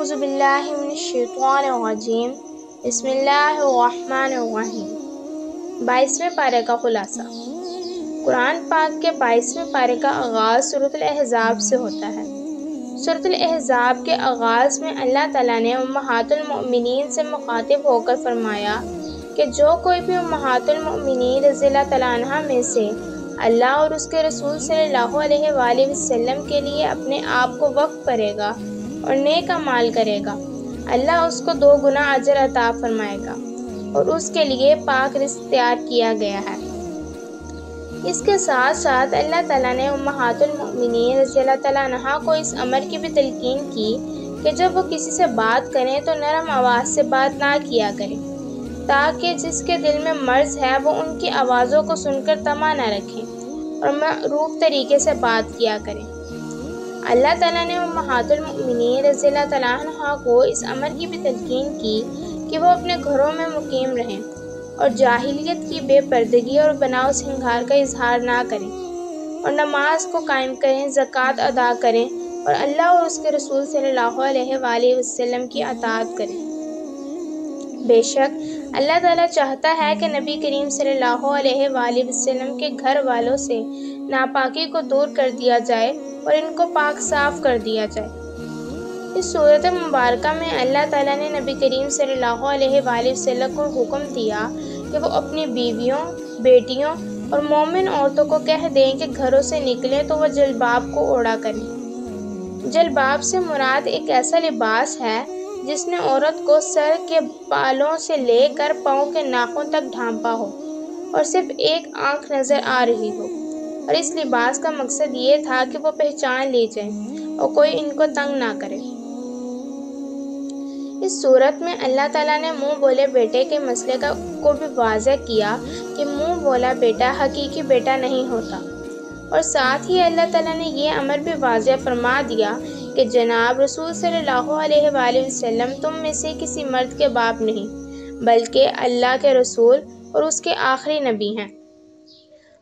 اعوذ باللہ من الشیطان الرجیم بسم اللہ الرحمن الرحیم۔ 22ویں پارے کا خلاصہ۔ قرآن پاک کے 22ویں پارے کا آغاز سورۃ الاحزاب سے ہوتا ہے۔ سورۃ الاحزاب کے آغاز میں اللہ تعالیٰ نے امہات المؤمنین سے مخاطب ہو کر فرمایا کہ جو کوئی بھی امہات المؤمنین رضی اللہ تعالیٰ عنہ میں سے اللہ اور اس کے رسول صلی اللہ علیہ وآلہ وسلم کے لیے اپنے آپ کو وقف کرے گا اور نیک اعمال کرے گا، اللہ اس کو 2 گنا اجر عطا فرمائے گا اور اس کے لیے پاک رزق تیار کیا گیا ہے۔ اس کے ساتھ ساتھ اللہ تعالیٰ نے امہات المؤمنین رضی اللہ تعالیٰ عنہ کو اس امر کی بھی تلقین کی کہ جب وہ کسی سے بات کریں تو نرم آواز سے بات نہ کیا کریں، تاکہ جس کے دل میں مرض ہے وہ ان کی آوازوں کو سن کر طمع نہ رکھیں اور معروف طریقے سے بات کیا کریں۔ اللہ تعالیٰ نے امہات المؤمنین رضی اللہ تعالیٰ عنہ کو اس امر کی بھی تلقین کی کہ وہ اپنے گھروں میں مقیم رہیں اور جاہلیت کی بے پردگی اور بناؤ سنگھار کا اظہار نہ کریں اور نماز کو قائم کریں، زکوٰۃ ادا کریں اور اللہ اور اس کے رسول صلی اللہ علیہ وآلہ وسلم کی اطاعت کریں۔ بے شک اللہ تعالیٰ چاہتا ہے کہ نبی کریم صلی اللہ علیہ وآلہ وسلم کے گھر والوں سے ناپاکی کو دور کر دیا جائے اور ان کو پاک صاف کر دیا جائے۔ اس صورت مبارکہ میں اللہ تعالیٰ نے نبی کریم صلی اللہ علیہ وآلہ وسلم کو حکم دیا کہ وہ اپنی بیویوں، بیٹیوں اور مومن عورتوں کو کہہ دیں کہ گھروں سے نکلیں تو وہ جلباب کو اوڑھا کریں۔ جلباب سے مراد ایک ایسا لباس ہے جس نے عورت کو سر کے بالوں سے لے کر پاؤں کے ناخن تک ڈھانپا ہو اور صرف ایک آنکھ نظر آ رہی ہو، اور اس لباس کا مقصد یہ تھا کہ وہ پہچان لی جائیں اور کوئی ان کو تنگ نہ کرے۔ اس صورت میں اللہ تعالیٰ نے منہ بولے بیٹے کے مسئلے کو بھی واضح کیا کہ منہ بولا بیٹا حقیقی بیٹا نہیں ہوتا، اور ساتھ ہی اللہ تعالیٰ نے یہ امر بھی واضح فرما دیا کہ جناب رسول صلی اللہ علیہ وآلہ وسلم تم میں سے کسی مرد کے باپ نہیں بلکہ اللہ کے رسول اور اس کے آخری نبی ہیں۔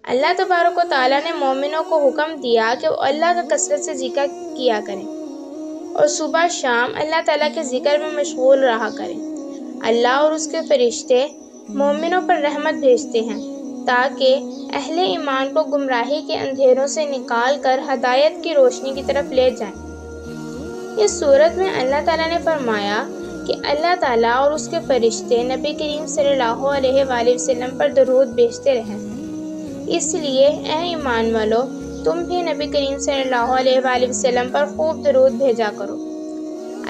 اللہ تبارک و تعالیٰ نے مومنوں کو حکم دیا کہ وہ اللہ کا کثرت سے ذکر کیا کریں اور صبح شام اللہ تعالیٰ کے ذکر میں مشغول رہا کریں۔ اللہ اور اس کے فرشتے مومنوں پر رحمت بھیجتے ہیں تاکہ اہل ایمان کو گمراہی کے اندھیروں سے نکال کر ہدایت کی روشنی کی طرف لے جائیں۔ اس صورت میں اللہ تعالیٰ نے فرمایا کہ اللہ تعالیٰ اور اس کے فرشتے نبی کریم صلی اللہ علیہ وآلہ وسلم پر درود بھیجتے رہیں، اس لیے اے ایمان والو تم بھی نبی کریم صلی اللہ علیہ وآلہ وسلم پر خوب درود بھیجا کرو۔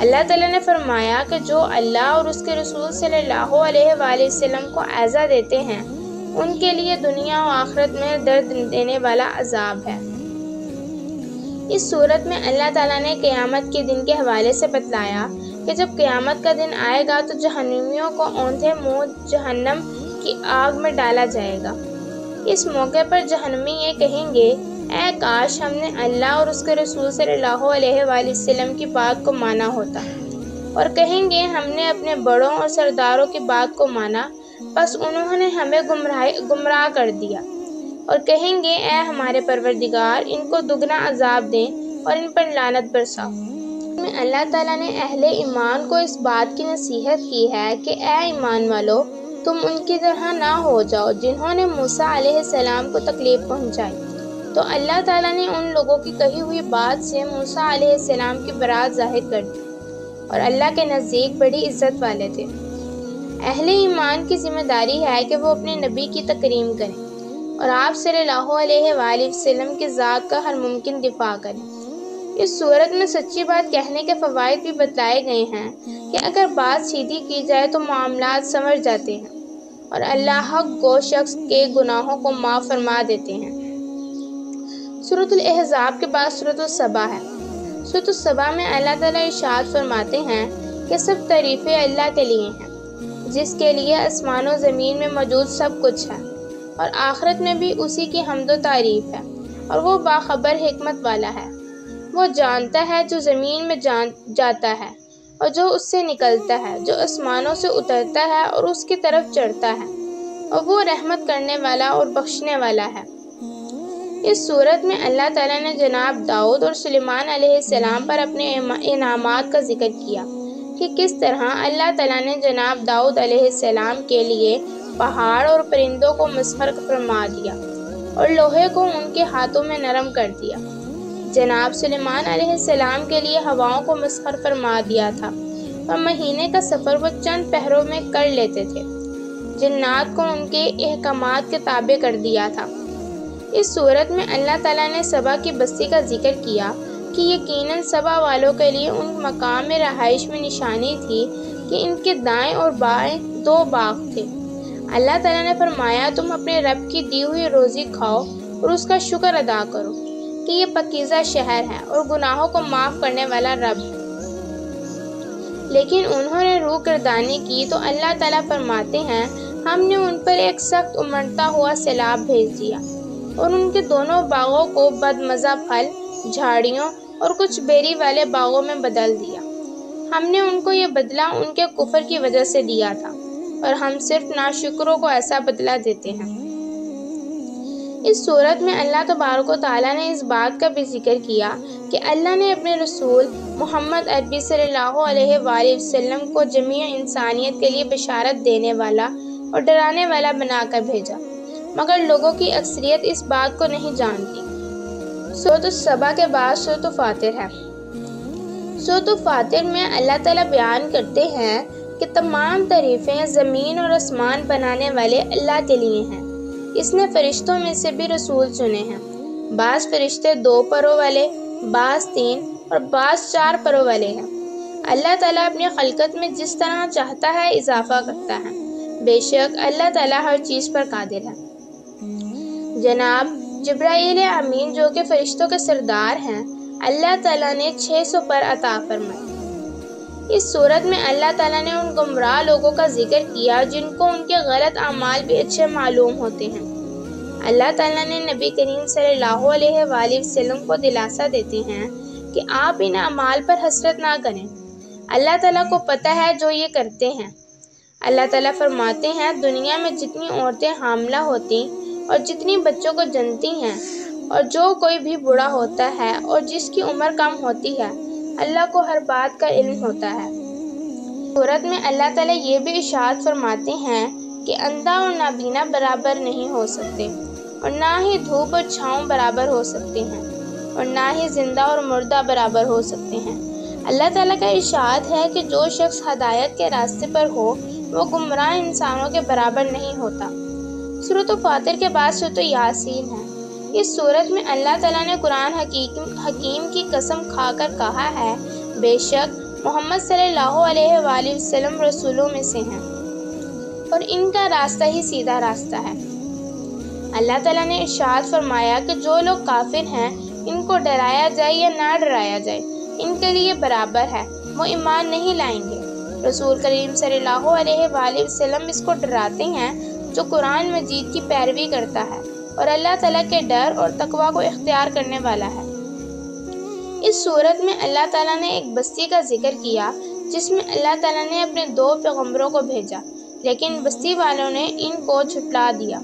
اللہ تعالیٰ نے فرمایا کہ جو اللہ اور اس کے رسول صلی اللہ علیہ وآلہ وسلم کو اعزا دیتے ہیں ان کے لیے دنیا و آخرت میں درد دینے والا عذاب ہے۔ اس صورت میں اللہ تعالیٰ نے قیامت کے دن کے حوالے سے بتلایا کہ جب قیامت کا دن آئے گا تو جہنمیوں کو اوندھے منہ جہنم کی آگ میں ڈالا جائے گا۔ اس موقع پر جہنمی یہ کہیں گے اے کاش ہم نے اللہ اور اس کے رسول صلی اللہ علیہ وآلہ وسلم کی بات کو مانا ہوتا، اور کہیں گے ہم نے اپنے بڑوں اور سرداروں کی بات کو مانا بس انہوں نے ہمیں گمراہ کر دیا، اور کہیں گے اے ہمارے پروردگار ان کو دگنا عذاب دیں اور ان پر لعنت برساؤ۔ اللہ تعالیٰ نے اہل ایمان کو اس بات کی نصیحت کی ہے کہ اے ایمان والو تم ان کی طرح نہ ہو جاؤ جنہوں نے موسیٰ علیہ السلام کو تکلیف پہنچائی۔ تو اللہ تعالیٰ نے ان لوگوں کی کہی ہوئی بات سے موسیٰ علیہ السلام کی برات ظاہر کر دی اور اللہ کے نزدیک بڑی عزت والے تھے۔ اہل ایمان کی ذمہ داری ہے کہ وہ اپنے نبی کی تکریم کریں اور آپ صلی اللہ علیہ وآلہ وسلم کی ذات کا ہر ممکن دفاع کریں۔ اس صورت میں سچی بات کہنے کے فوائد بھی بتلائے گئے ہیں کہ اگر بات سیدھی کی جائے تو معاملات سمجھ جاتے ہیں اور اللہ حق گو شخص کے گناہوں کو معاف فرما دیتے ہیں۔ سورۃ الاحزاب کے بعد سورۃ السبا ہے۔ سورۃ السبا میں اللہ تعالیٰ ارشاد فرماتے ہیں کہ سب تعریفیں اللہ کے لیے ہیں جس کے لیے آسمان و زمین میں موجود سب کچھ ہے، اور آخرت میں بھی اسی کی حمد و تعریف ہے، اور وہ باخبر حکمت والا ہے۔ وہ جانتا ہے جو زمین میں جاتا ہے اور جو اس سے نکلتا ہے، جو آسمانوں سے اترتا ہے اور اس کی طرف چڑھتا ہے، اور وہ رحمت کرنے والا اور بخشنے والا ہے۔ اس صورت میں اللہ تعالیٰ نے جناب داؤد اور سلیمان علیہ السلام پر اپنے انعامات کا ذکر کیا کہ کس طرح اللہ تعالیٰ نے جناب داؤد علیہ السلام کے لیے پہاڑ اور پرندوں کو مسخر فرما دیا اور لوہے کو ان کے ہاتھوں میں نرم کر دیا۔ جناب سلیمان علیہ السلام کے لیے ہواؤں کو مسخر فرما دیا تھا اور مہینے کا سفر وہ چند پہروں میں کر لیتے تھے۔ جنات کو ان کے احکامات کے تابع کر دیا تھا۔ اس صورت میں اللہ تعالیٰ نے سبا کی بستی کا ذکر کیا کہ یقیناً سبا والوں کے لیے ان مقام رہائش میں نشانی تھی کہ ان کے دائیں اور بائیں 2 باغ تھے۔ اللہ تعالیٰ نے فرمایا تم اپنے رب کی دی ہوئی روزی کھاؤ اور اس کا شکر ادا کرو کہ یہ پاکیزہ شہر ہے اور گناہوں کو معاف کرنے والا رب ہے۔ لیکن انہوں نے روح گردانی کی تو اللہ تعالیٰ فرماتے ہیں ہم نے ان پر ایک سخت امڑتا ہوا سیلاب بھیج دیا اور ان کے دونوں باغوں کو بدمزہ پھل، جھاڑیوں اور کچھ بیری والے باغوں میں بدل دیا۔ ہم نے ان کو یہ بدلہ ان کے کفر کی وجہ سے دیا تھا اور ہم صرف ناشکروں کو ایسا بدلہ دیتے ہیں۔ اس صورت میں اللہ تبارک و تعالیٰ نے اس بات کا بھی ذکر کیا کہ اللہ نے اپنے رسول محمد عربی صلی اللہ علیہ وآلہ وسلم کو جمیع انسانیت کے لیے بشارت دینے والا اور ڈرانے والا بنا کر بھیجا، مگر لوگوں کی اکثریت اس بات کو نہیں جانتی۔ سورۃ السبا کے بعد سورۃ فاطر ہے۔ سورۃ فاطر میں اللہ تعالیٰ بیان کرتے ہیں کہ تمام تعریفیں زمین اور آسمان بنانے والے اللہ کے لیے ہیں۔ اس نے فرشتوں میں سے بھی رسول چنے ہیں۔ بعض فرشتے 2 پروں والے، بعض 3 اور بعض 4 پروں والے ہیں۔ اللہ تعالیٰ اپنی خلقت میں جس طرح چاہتا ہے اضافہ کرتا ہے۔ بے شک اللہ تعالیٰ ہر چیز پر قادر ہے۔ جناب جبرائیل امین جو کہ فرشتوں کے سردار ہیں، اللہ تعالیٰ نے 600 پر عطا فرمائے۔ اس صورت میں اللہ تعالیٰ نے ان گمراہ لوگوں کا ذکر کیا جن کو ان کے غلط اعمال بھی اچھے معلوم ہوتے ہیں۔ اللہ تعالیٰ نے نبی کریم صلی اللہ علیہ وآلہ وسلم کو دلاسا دیتے ہیں کہ آپ ان اعمال پر حسرت نہ کریں، اللہ تعالیٰ کو پتہ ہے جو یہ کرتے ہیں۔ اللہ تعالیٰ فرماتے ہیں دنیا میں جتنی عورتیں حاملہ ہوتی اور جتنی بچوں کو جنتی ہیں اور جو کوئی بھی بوڑھا ہوتا ہے اور جس کی عمر کم ہوتی ہے، اللہ کو ہر بات کا علم ہوتا ہے۔ سورت میں اللہ تعالیٰ یہ بھی ارشاد فرماتے ہیں کہ اندھا اور نابینا برابر نہیں ہو سکتے اور نہ ہی دھوپ اور چھاؤں برابر ہو سکتے ہیں اور نہ ہی زندہ اور مردہ برابر ہو سکتے ہیں۔ اللہ تعالیٰ کا ارشاد ہے کہ جو شخص ہدایت کے راستے پر ہو وہ گمراہ انسانوں کے برابر نہیں ہوتا۔ سورۃ فاطر کے بعد سورۃ یاسین ہے۔ اس سورت میں اللہ تعالیٰ نے قرآن حکیم کی قسم کھا کر کہا ہے بے شک محمد صلی اللہ علیہ وآلہ وسلم رسولوں میں سے ہیں اور ان کا راستہ ہی سیدھا راستہ ہے۔ اللہ تعالیٰ نے ارشاد فرمایا کہ جو لوگ کافر ہیں ان کو ڈرایا جائے یا نہ ڈرایا جائے ان کے لیے برابر ہے، وہ ایمان نہیں لائیں گے۔ رسول کریم صلی اللہ علیہ وآلہ وسلم اس کو ڈراتے ہیں جو قرآن مجید کی پیروی کرتا ہے اور اللہ تعالیٰ کے ڈر اور تقوی کو اختیار کرنے والا ہے۔ اس صورت میں اللہ تعالیٰ نے ایک بستی کا ذکر کیا جس میں اللہ تعالیٰ نے اپنے 2 پیغمبروں کو بھیجا، لیکن بستی والوں نے ان کو جھٹلا دیا۔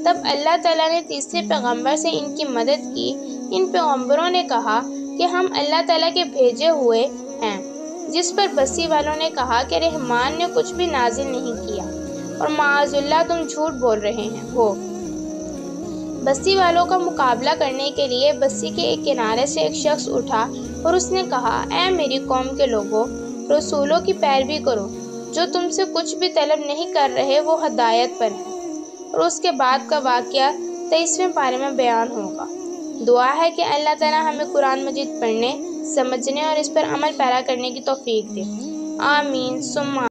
تب اللہ تعالیٰ نے تیسرے پیغمبر سے ان کی مدد کی۔ ان پیغمبروں نے کہا کہ ہم اللہ تعالیٰ کے بھیجے ہوئے ہیں، جس پر بستی والوں نے کہا کہ رحمان نے کچھ بھی نازل نہیں کیا اور معاذ اللہ تم جھوٹ بول رہے ہو۔ بستی والوں کا مقابلہ کرنے کے لیے بستی کے ایک کنارے سے ایک شخص اٹھا اور اس نے کہا اے میری قوم کے لوگوں، رسولوں کی پیروی کرو، جو تم سے کچھ بھی طلب نہیں کر رہے وہ ہدایت پر ہے۔ اور اس کے بعد کا واقعہ 23ویں پارے میں بیان ہوگا۔ دعا ہے کہ اللہ تعالیٰ ہمیں قرآن مجید پڑھنے، سمجھنے اور اس پر عمل پیرا کرنے کی توفیق دے۔ آمین ثم